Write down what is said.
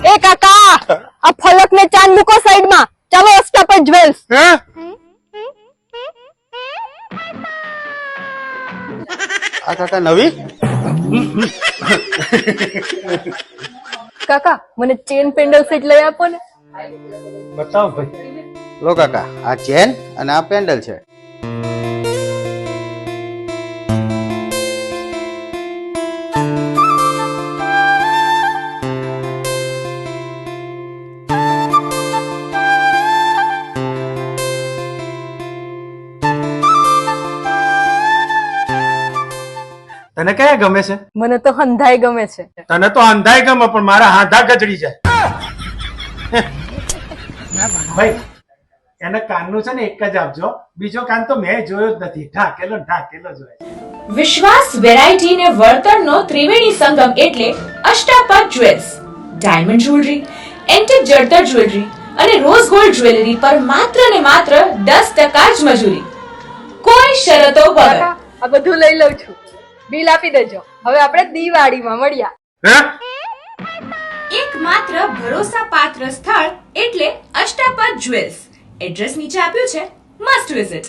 ए काका આ ફલક ને ચાંદ મૂકો સાઈડ માં ચાલો અષ્ટાપર જ્વેલ્સ આ કાકા નવી કાકા મને ચેન પેન્ડલ સેટ લઈ આપો ને બતાવો ભાઈ લો કાકા આ ચેન અને આ પેન્ડલ છે તને કયા ગમે છે? મને તો હંધાઈ ગમે છે તને તો અંધાઈ ગમે પણ મારા હાથા ગજડી જાય ભાઈ એને કાનનું છે ને એક જ આપજો બીજો કાન તો મેં જોયો જ નથી ઢાકેલો જોયો વિશ્વાસ વેરાયટી ને વર્તનનો ત્રિવેણી સંગમ એટલે અષ્ટાપર જ્વેલ્સ ડાયમંડ જ્વેલરી એન્ટિક જડતર જ્વેલરી અને રોઝ ગોલ્ડ જ્વેલરી પર માત્ર ને માત્ર 10% જ મજૂરી કોઈ શરતો વગર કાકા આ બધું લઈ લઉં છું બિલ આપી દેજો હવે આપણે દિવાળીમાં મળ્યા એકમાત્ર ભરોસાપાત્ર સ્થળ એટલે અષ્ટાપર જ્વેલ્સ એડ્રેસ નીચે આપ્યું છે મસ્ટ વિઝિટ